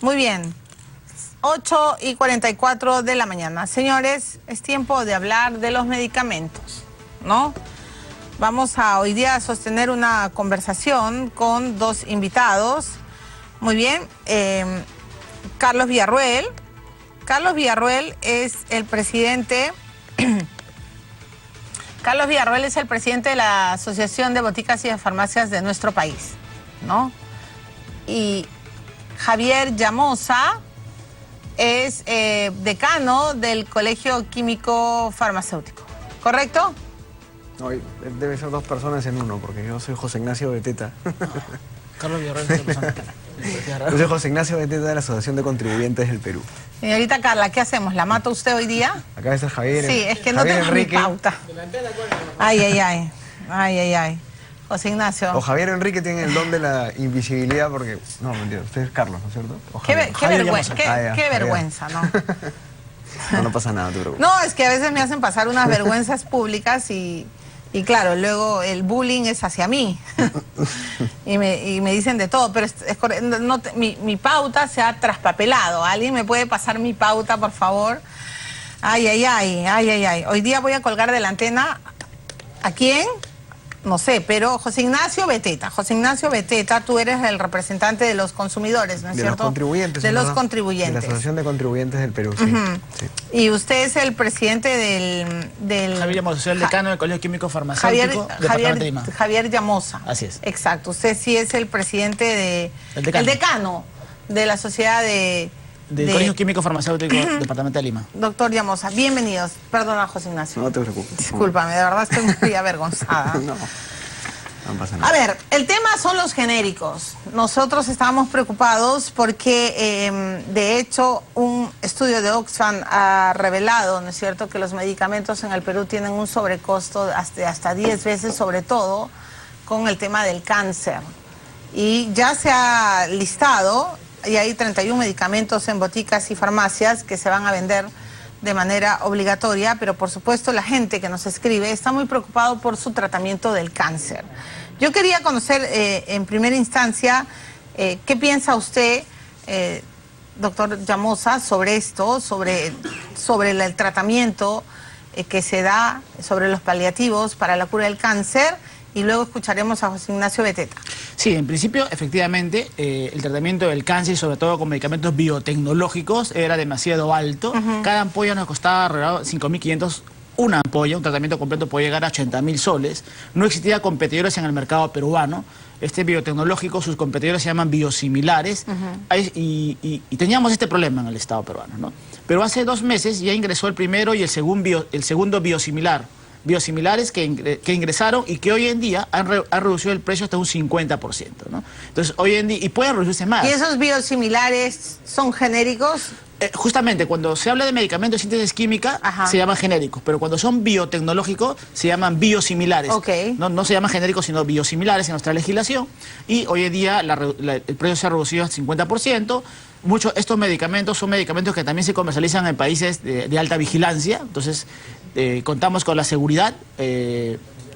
Muy bien. 8:44 de la mañana. Señores, es tiempo de hablar de los medicamentos, ¿no? Vamos a hoy día sostener una conversación con dos invitados. Muy bien. Carlos Villarroel. Carlos Villarroel es el presidente... Carlos Villarroel es el presidente de la Asociación de Boticas y de Farmacias de nuestro país, ¿no? Y Javier Llamosa es decano del Colegio Químico Farmacéutico, ¿correcto? No, debe ser dos personas en uno, porque yo soy José Ignacio Beteta. Carlos Villarroel es otra persona. Yo soy José Ignacio Beteta de la Asociación de Contribuyentes del Perú. Señorita Carla, ¿qué hacemos? ¿La mata usted hoy día? Acá está Javier. Sí, es que no Javier tengo Enrique. mi pauta. Ay. José Ignacio. O Javier Enrique tiene el don de la invisibilidad porque... No, mentira, usted es Carlos, ¿no es cierto? O Qué Javier. vergüenza, ya, qué Javier. vergüenza, ¿no? No pasa nada, te preocupes. No, es que a veces me hacen pasar unas vergüenzas públicas y claro, luego el bullying es hacia mí. y me dicen de todo, pero mi pauta se ha traspapelado. ¿Alguien me puede pasar mi pauta, por favor? Ay. Hoy día voy a colgar de la antena. ¿A quién? No sé, pero José Ignacio Beteta. José Ignacio Beteta, tú eres el representante de los consumidores, ¿no es cierto? De los contribuyentes. De los ¿verdad? contribuyentes. De la Asociación de Contribuyentes del Perú, sí. Sí. Y usted es el presidente del Javier Llamosa, soy el decano del Colegio Químico Farmacéutico, Departamento de Lima. Javier Llamosa. Así es. Exacto, usted sí es el presidente El decano. el decano de la sociedad Del Colegio Químico Farmacéutico, Departamento de Lima. Doctor Llamosa, bienvenidos. Perdona, José Ignacio. No te preocupes. Discúlpame, de verdad estoy muy avergonzada. No pasa nada. A ver, el tema son los genéricos. Nosotros estábamos preocupados porque, de hecho, un estudio de Oxfam ha revelado, ¿no es cierto?, que los medicamentos en el Perú tienen un sobrecosto de hasta 10 veces, sobre todo con el tema del cáncer. Y ya se ha listado, y hay 31 medicamentos en boticas y farmacias que se van a vender de manera obligatoria, pero por supuesto la gente que nos escribe está muy preocupado por su tratamiento del cáncer. Yo quería conocer en primera instancia qué piensa usted, doctor Llamosa, sobre esto, sobre el tratamiento que se da, sobre los paliativos para la cura del cáncer, y luego escucharemos a José Ignacio Beteta. Sí, en principio, efectivamente, el tratamiento del cáncer, sobre todo con medicamentos biotecnológicos, era demasiado alto. Cada ampolla nos costaba alrededor de 5.500. Una ampolla, un tratamiento completo puede llegar a 80.000 soles. No existía competidores en el mercado peruano. Este biotecnológico, sus competidores se llaman biosimilares. Y teníamos este problema en el Estado peruano, ¿no? Pero hace 2 meses ya ingresó el primero y el segundo biosimilar. Biosimilares que ingresaron y que hoy en día han reducido el precio hasta un 50%, ¿no? Entonces, hoy en día, y pueden reducirse más. ¿Y esos biosimilares son genéricos? Justamente, cuando se habla de medicamentos de síntesis química, se llaman genéricos, pero cuando son biotecnológicos, se llaman biosimilares. No se llaman genéricos, sino biosimilares en nuestra legislación, y hoy en día el precio se ha reducido al 50%. Estos medicamentos son medicamentos que también se comercializan en países de alta vigilancia, entonces contamos con la seguridad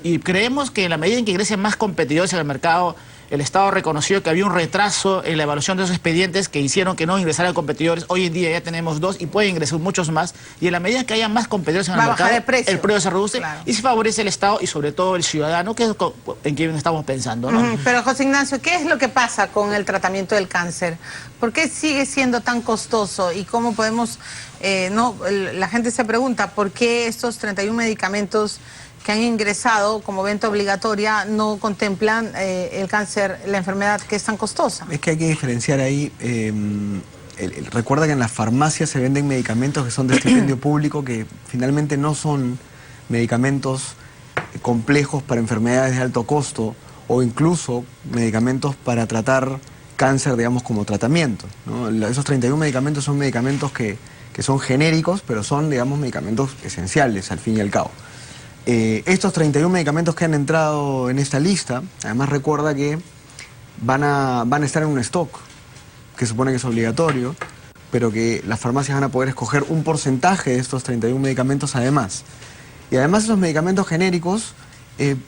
y creemos que en la medida en que ingresen más competidores en el mercado, el Estado reconoció que había un retraso en la evaluación de esos expedientes que hicieron que no ingresaran competidores. Hoy en día ya tenemos 2 y pueden ingresar muchos más. Y en la medida que haya más competidores en el mercado, el precio se reduce, claro, y se favorece el Estado y sobre todo el ciudadano, que es en quien estamos pensando, ¿no? Pero José Ignacio, ¿qué es lo que pasa con el tratamiento del cáncer? ¿Por qué sigue siendo tan costoso? ¿Y cómo podemos...? La gente se pregunta, ¿por qué estos 31 medicamentos que han ingresado como venta obligatoria no contemplan el cáncer, la enfermedad que es tan costosa? Es que hay que diferenciar ahí. Recuerda que en las farmacias se venden medicamentos que son de estipendio público, que finalmente no son medicamentos complejos para enfermedades de alto costo, o incluso medicamentos para tratar cáncer, digamos, como tratamiento, ¿no? Esos 31 medicamentos son medicamentos que son genéricos, pero son, digamos, medicamentos esenciales al fin y al cabo. Estos 31 medicamentos que han entrado en esta lista, además recuerda que van a estar en un stock, que supone que es obligatorio, pero que las farmacias van a poder escoger un porcentaje de estos 31 medicamentos además. Y además esos medicamentos genéricos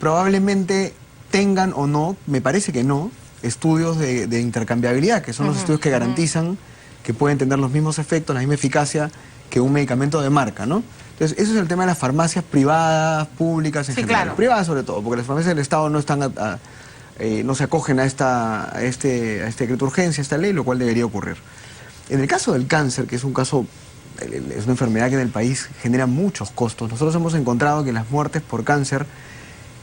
probablemente tengan o no, me parece que no, estudios de intercambiabilidad, que son los estudios que garantizan que pueden tener los mismos efectos, la misma eficacia que un medicamento de marca, ¿no? Entonces, eso es el tema de las farmacias privadas, públicas en general. Claro. Privadas sobre todo, porque las farmacias del Estado no están no se acogen a este decreto de urgencia, a esta ley, lo cual debería ocurrir. En el caso del cáncer, que es un caso, es una enfermedad que en el país genera muchos costos, nosotros hemos encontrado que las muertes por cáncer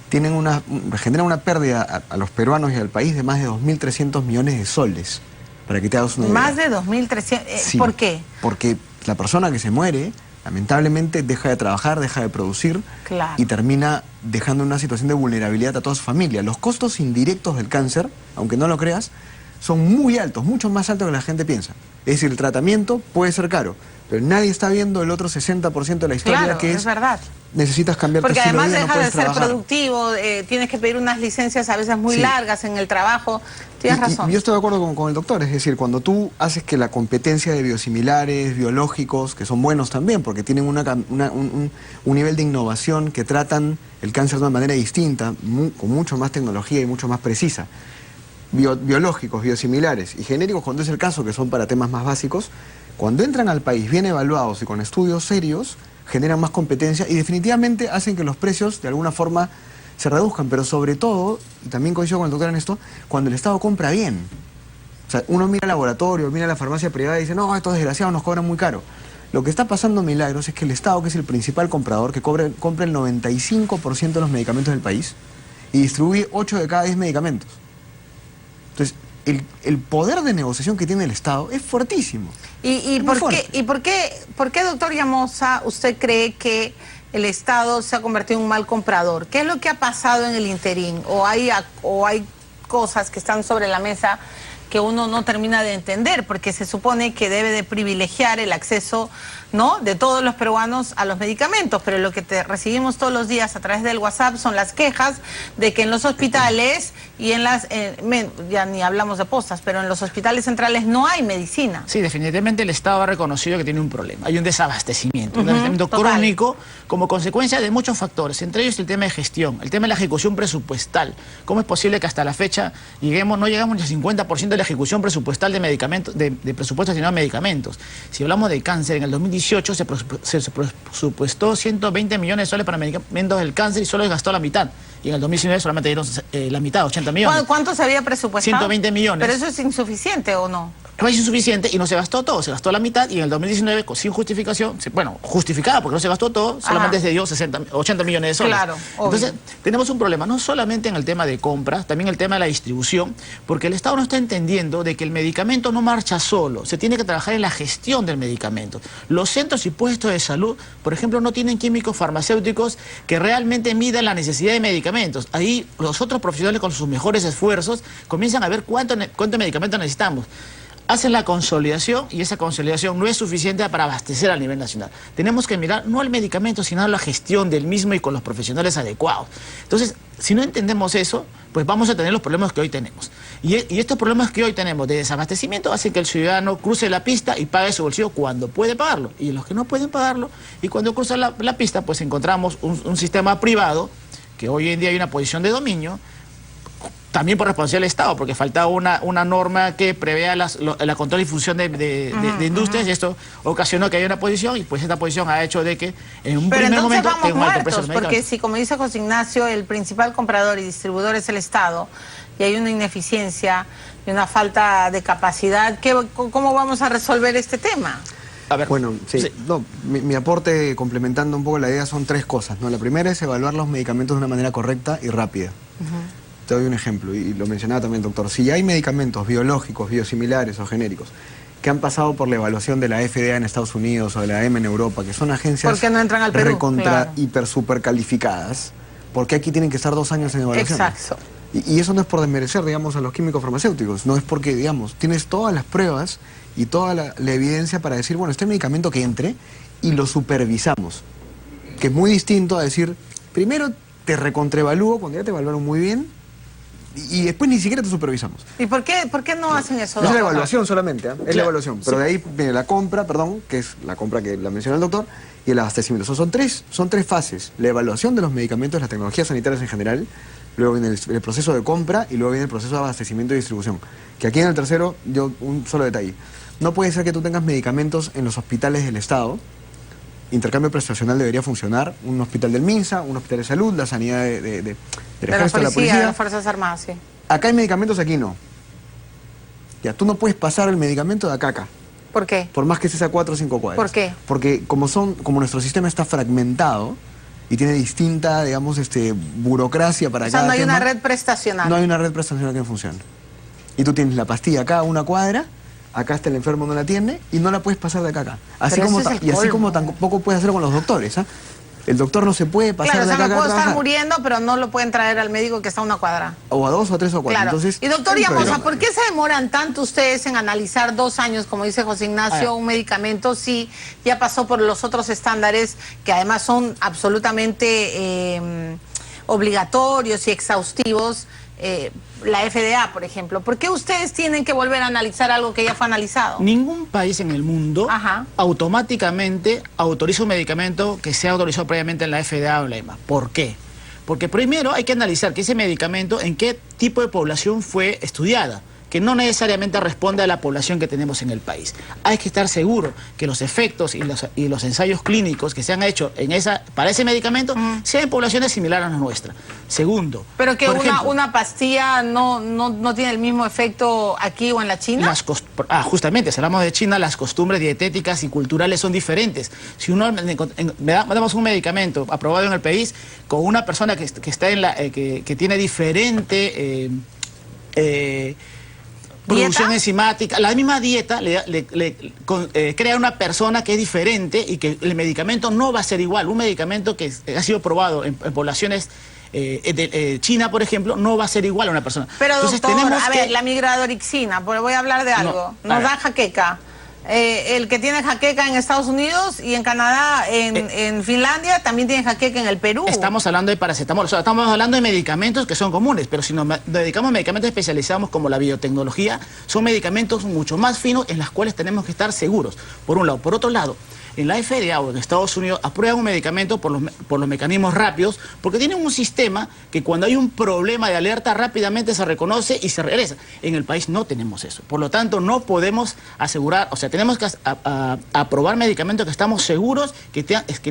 generan una pérdida a los peruanos y al país de más de 2.300 millones de soles, para que te hagas una idea. Más de 2.300, Sí, ¿por qué? Porque la persona que se muere, lamentablemente, deja de trabajar, deja de producir, claro, y termina dejando una situación de vulnerabilidad a toda su familia. Los costos indirectos del cáncer, aunque no lo creas, son muy altos, mucho más altos que la gente piensa. Es decir, el tratamiento puede ser caro, pero nadie está viendo el otro 60% de la historia, claro, que es verdad. Necesitas cambiar tu Porque estilo de además vida, deja no de puedes ser trabajar. productivo, tienes que pedir unas licencias a veces muy Sí. largas en el trabajo. Tienes razón. Y yo estoy de acuerdo con el doctor, es decir, cuando tú haces que la competencia de biosimilares, biológicos, que son buenos también, porque tienen un nivel de innovación que tratan el cáncer de una manera distinta, con mucho más tecnología y mucho más precisa. Biológicos, biosimilares y genéricos, cuando es el caso, que son para temas más básicos, cuando entran al país bien evaluados y con estudios serios, generan más competencia y definitivamente hacen que los precios de alguna forma se reduzcan, pero sobre todo, y también coincido con el doctor en esto, cuando el Estado compra bien. O sea, uno mira al laboratorio, mira a la farmacia privada y dice, no, estos desgraciados nos cobran muy caro. Lo que está pasando, Milagros, es que el Estado, que es el principal comprador, que compra el 95% de los medicamentos del país y distribuye 8 de cada 10 medicamentos. Entonces, el poder de negociación que tiene el Estado es fuertísimo. ¿Y por qué, doctor Llamosa, usted cree que el Estado se ha convertido en un mal comprador? ¿Qué es lo que ha pasado en el interín? ¿O hay cosas que están sobre la mesa que uno no termina de entender? Porque se supone que debe de privilegiar el acceso, ¿no?, de todos los peruanos a los medicamentos, pero lo que recibimos todos los días a través del WhatsApp son las quejas de que en los hospitales y en las, ya ni hablamos de postas, pero en los hospitales centrales no hay medicina. Sí, definitivamente el Estado ha reconocido que tiene un problema, hay un desabastecimiento, un desabastecimiento crónico como consecuencia de muchos factores, entre ellos el tema de gestión, el tema de la ejecución presupuestal. ¿Cómo es posible que hasta la fecha no llegamos ni al 50% de la ejecución presupuestal de medicamentos, de presupuesto destinado a medicamentos? Si hablamos de cáncer, en el 2018 se presupuestó 120 millones de soles para medicamentos del cáncer y solo se gastó la mitad. Y en el 2019 solamente dieron la mitad, 80 millones. ¿Cuánto se había presupuestado? 120 millones. ¿Pero eso es insuficiente o no? No es insuficiente y no se gastó todo, se gastó la mitad y en el 2019, sin justificación, bueno, justificada porque no se gastó todo, solamente se dio 80 millones de soles. Claro, entonces, tenemos un problema, no solamente en el tema de compras, también el tema de la distribución, porque el Estado no está entendiendo de que el medicamento no marcha solo, se tiene que trabajar en la gestión del medicamento. Los centros y puestos de salud, por ejemplo, no tienen químicos farmacéuticos que realmente midan la necesidad de medicamentos. Ahí los otros profesionales con sus mejores esfuerzos comienzan a ver cuánto medicamento necesitamos. Hacen la consolidación y esa consolidación no es suficiente para abastecer a nivel nacional. Tenemos que mirar no al medicamento, sino a la gestión del mismo y con los profesionales adecuados. Entonces, si no entendemos eso, pues vamos a tener los problemas que hoy tenemos. Y estos problemas que hoy tenemos de desabastecimiento hacen que el ciudadano cruce la pista y pague su bolsillo cuando puede pagarlo. Y los que no pueden pagarlo, y cuando cruzan la pista, pues encontramos un sistema privado, que hoy en día hay una posición de dominio, también por responsabilidad del Estado, porque faltaba una norma que prevea la control y difusión de industrias, y esto ocasionó que haya una posición, y pues esta posición ha hecho de que en un primer momento tenga un alto precio del medicamento. Porque si, como dice José Ignacio, el principal comprador y distribuidor es el Estado, y hay una ineficiencia y una falta de capacidad, ¿cómo vamos a resolver este tema? A ver, bueno, sí. No, mi aporte, complementando un poco la idea, son 3 cosas, ¿no? La primera es evaluar los medicamentos de una manera correcta y rápida. Te doy un ejemplo, y lo mencionaba también, doctor. Si hay medicamentos biológicos, biosimilares o genéricos que han pasado por la evaluación de la FDA en Estados Unidos o de la EMA en Europa, que son agencias no entran al Perú, recontra, hiper, super calificadas, porque aquí tienen que estar 2 años en evaluación. Exacto. Y eso no es por desmerecer, digamos, a los químicos farmacéuticos, no es porque, digamos, tienes todas las pruebas y toda la evidencia para decir, bueno, este medicamento que entre y lo supervisamos, que es muy distinto a decir, primero te recontraevalúo cuando ya te evaluaron muy bien, y después ni siquiera te supervisamos. ¿Y por qué no hacen eso? Es la evaluación solamente, ¿eh? Es la evaluación. Pero de ahí viene la compra, que es la compra que la menciona el doctor, y el abastecimiento. Son tres fases. La evaluación de los medicamentos, las tecnologías sanitarias en general, luego viene el proceso de compra y luego viene el proceso de abastecimiento y distribución. Que aquí en el tercero, un solo detalle. No puede ser que tú tengas medicamentos en los hospitales del Estado. Intercambio prestacional debería funcionar. Un hospital del MINSA, un hospital de salud, la sanidad del ejército, de la policía. De las Fuerzas Armadas, sí. Acá hay medicamentos, aquí no. Ya, tú no puedes pasar el medicamento de acá a acá. ¿Por qué? Por más que estés a 4 o 5 cuadras. ¿Por qué? Porque como nuestro sistema está fragmentado y tiene distinta, digamos, burocracia para cada tema. O sea, no hay una red prestacional. No hay una red prestacional que funcione. Y tú tienes la pastilla acá a una cuadra, acá está el enfermo, no la tiene, y no la puedes pasar de acá a acá. Así como tampoco puedes hacer con los doctores, ¿ah? El doctor no se puede pasar de acá a acá. Claro, o sea, me puedo estar muriendo, pero no lo pueden traer al médico que está a una cuadra. O a 2 o a 3 o a 4. Claro. Entonces, y doctor Llamosa, ¿por qué se demoran tanto ustedes en analizar 2 años, como dice José Ignacio, un medicamento si ya pasó por los otros estándares que además son absolutamente obligatorios y exhaustivos? La FDA, por ejemplo. ¿Por qué ustedes tienen que volver a analizar algo que ya fue analizado? Ningún país en el mundo automáticamente autoriza un medicamento que sea autorizado previamente en la FDA o la EMA. ¿Por qué? Porque primero hay que analizar que ese medicamento en qué tipo de población fue estudiada, que no necesariamente responde a la población que tenemos en el país. Hay que estar seguro que los efectos y los ensayos clínicos que se han hecho para ese medicamento sean en poblaciones similares a la nuestra. Segundo, pero que una pastilla no tiene el mismo efecto aquí o en la China. Justamente, si hablamos de China, las costumbres dietéticas y culturales son diferentes. Si uno damos un medicamento aprobado en el país con una persona que está que tiene diferente producción enzimática, la misma dieta crea una persona que es diferente y que el medicamento no va a ser igual. Un medicamento que ha sido probado en poblaciones China, por ejemplo, no va a ser igual a una persona. Pero entonces, doctor, a ver, la migradorixina, voy a hablar de algo, nos da jaqueca. El que tiene jaqueca en Estados Unidos y en Canadá, en Finlandia, también tiene jaqueca en el Perú. Estamos hablando de paracetamol, o sea, estamos hablando de medicamentos que son comunes, pero si nos dedicamos a medicamentos especializados como la biotecnología, son medicamentos mucho más finos en los cuales tenemos que estar seguros, por un lado. Por otro lado, en la FDA o en Estados Unidos aprueban un medicamento por los mecanismos rápidos, porque tienen un sistema que cuando hay un problema de alerta rápidamente se reconoce y se regresa. En el país no tenemos eso. Por lo tanto, no podemos asegurar, o sea, tenemos que aprobar medicamentos que estamos seguros que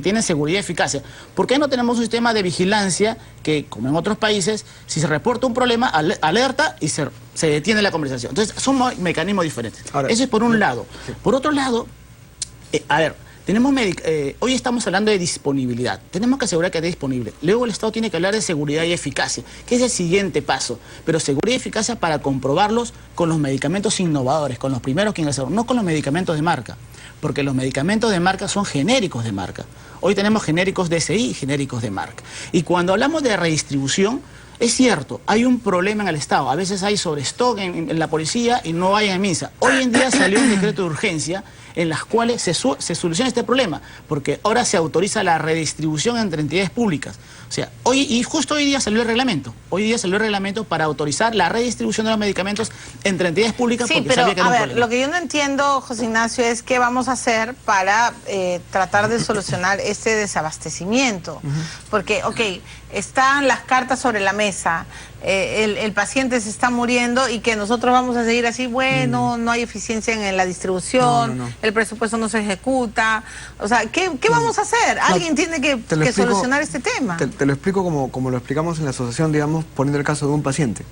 tienen seguridad y eficacia. ¿Por qué no tenemos un sistema de vigilancia que, como en otros países, si se reporta un problema, alerta y se detiene la conversación? Entonces, son mecanismos diferentes. Ahora, eso es por un lado. Sí. Por otro lado, hoy estamos hablando de disponibilidad. Tenemos que asegurar que esté disponible. Luego el Estado tiene que hablar de seguridad y eficacia, que es el siguiente paso. Pero seguridad y eficacia para comprobarlos con los medicamentos innovadores, con los primeros que ingresaron, no con los medicamentos de marca. Porque los medicamentos de marca son genéricos de marca. Hoy tenemos genéricos DSI y genéricos de marca. Y cuando hablamos de redistribución, es cierto, hay un problema en el Estado. A veces hay sobrestock en la policía y no hay en MINSA. Hoy en día salió un decreto de urgencia en las cuales se soluciona este problema, porque ahora se autoriza la redistribución entre entidades públicas. O sea, justo hoy día salió el reglamento. Hoy día salió el reglamento para autorizar la redistribución de los medicamentos entre entidades públicas. Sí, pero a ver, lo que yo no entiendo, José Ignacio, es qué vamos a hacer para tratar de solucionar este desabastecimiento. Porque, están las cartas sobre la mesa, el paciente se está muriendo y que nosotros vamos a seguir así, bueno, no hay eficiencia en la distribución, el presupuesto no se ejecuta. O sea, ¿qué vamos a hacer? Alguien tiene que solucionar este tema. Te lo explico como lo explicamos en la asociación, digamos, poniendo el caso de un paciente.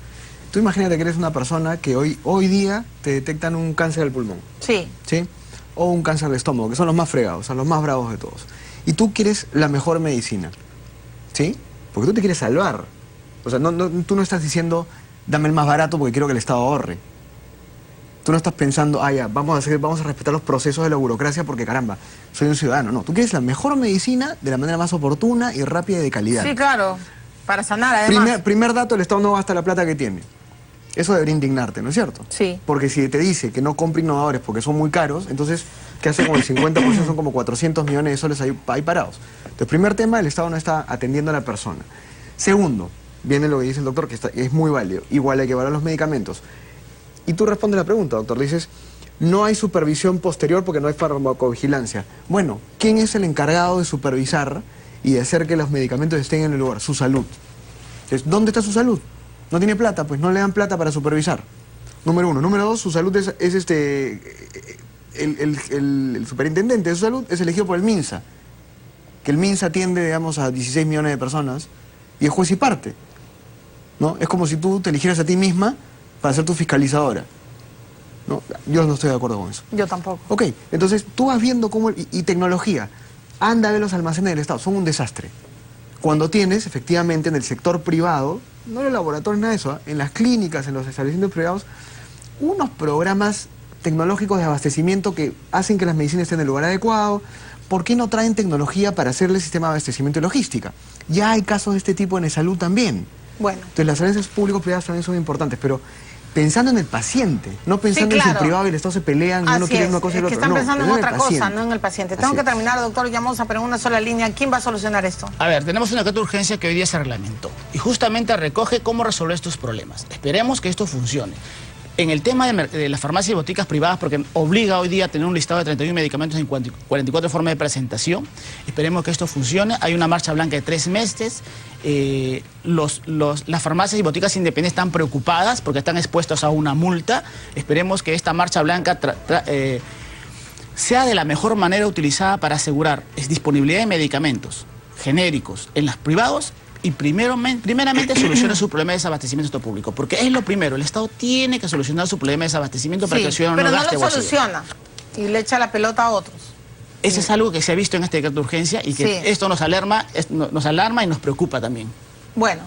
Tú imagínate que eres una persona que hoy día te detectan un cáncer del pulmón. Sí. ¿Sí? O un cáncer de estómago, que son los más fregados, son los más bravos de todos. Y tú quieres la mejor medicina. ¿Sí? Porque tú te quieres salvar. O sea, tú no estás diciendo, dame el más barato porque quiero que el Estado ahorre. Tú no estás pensando, vamos a respetar los procesos de la burocracia porque, caramba, soy un ciudadano. No, tú quieres la mejor medicina de la manera más oportuna y rápida y de calidad. Sí, claro, para sanar además. Primer dato, el Estado no gasta la plata que tiene. Eso debería indignarte, ¿no es cierto? Sí. Porque si te dice que no compre innovadores porque son muy caros, entonces, ¿qué hace con el 50%? Son como 400 millones de soles ahí parados. Entonces, primer tema, el Estado no está atendiendo a la persona. Segundo, viene lo que dice el doctor, que es muy válido. Igual hay que evaluar los medicamentos. Y tú respondes la pregunta, doctor. Dices, no hay supervisión posterior porque no hay farmacovigilancia. Bueno, ¿quién es el encargado de supervisar y de hacer que los medicamentos estén en el lugar? Su salud. Entonces, ¿dónde está su salud? No tiene plata, pues no le dan plata para supervisar. Número uno. Número dos, su salud es el superintendente de salud es elegido por el MINSA, que el MINSA atiende, digamos, a 16 millones de personas y es juez y parte, ¿no? Es como si tú te eligieras a ti misma para ser tu fiscalizadora, ¿no? Yo no estoy de acuerdo con eso. Yo tampoco. Ok, entonces tú vas viendo cómo... Y tecnología, anda a ver los almacenes del Estado, son un desastre. Cuando tienes, efectivamente, en el sector privado, no en los laboratorios, nada de eso, en las clínicas, en los establecimientos privados, unos programas tecnológicos de abastecimiento que hacen que las medicinas estén en el lugar adecuado. ¿Por qué no traen tecnología para hacerle el sistema de abastecimiento y logística? Ya hay casos de este tipo en el salud también. Bueno. Entonces las alianzas público-privadas también son importantes, pero pensando en el paciente, no pensando en si el privado y el Estado se pelean y uno quiere una cosa y el otro. Están pensando en otra cosa, no en el paciente. Tengo que es. terminar, doctor Llamosa, pero en una sola línea. ¿Quién va a solucionar esto? A ver, tenemos una carta de urgencia que hoy día se reglamentó y justamente recoge cómo resolver estos problemas. Esperemos que esto funcione. En el tema de las farmacias y boticas privadas, porque obliga hoy día a tener un listado de 31 medicamentos en 44 formas de presentación, esperemos que esto funcione. Hay una marcha blanca de 3 meses. Las farmacias y boticas independientes están preocupadas porque están expuestos a una multa. Esperemos que esta marcha blanca sea de la mejor manera utilizada para asegurar disponibilidad de medicamentos genéricos en los privados y primeramente solucione su problema de desabastecimiento público, porque es lo primero, el Estado tiene que solucionar su problema de desabastecamiento para que el ciudadano no gaste bolsillo. Pero no lo soluciona y le echa la pelota a otros. Eso es algo que se ha visto en este decreto de urgencia y que esto nos alarma y nos preocupa también. Bueno,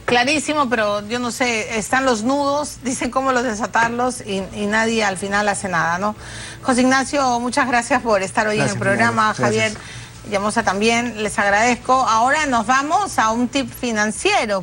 clarísimo, pero yo no sé, están los nudos, dicen cómo los desatarlos y nadie al final hace nada, ¿no? José Ignacio, muchas gracias por estar hoy en el programa. Javier Llamosa también, les agradezco. Ahora nos vamos a un tip financiero.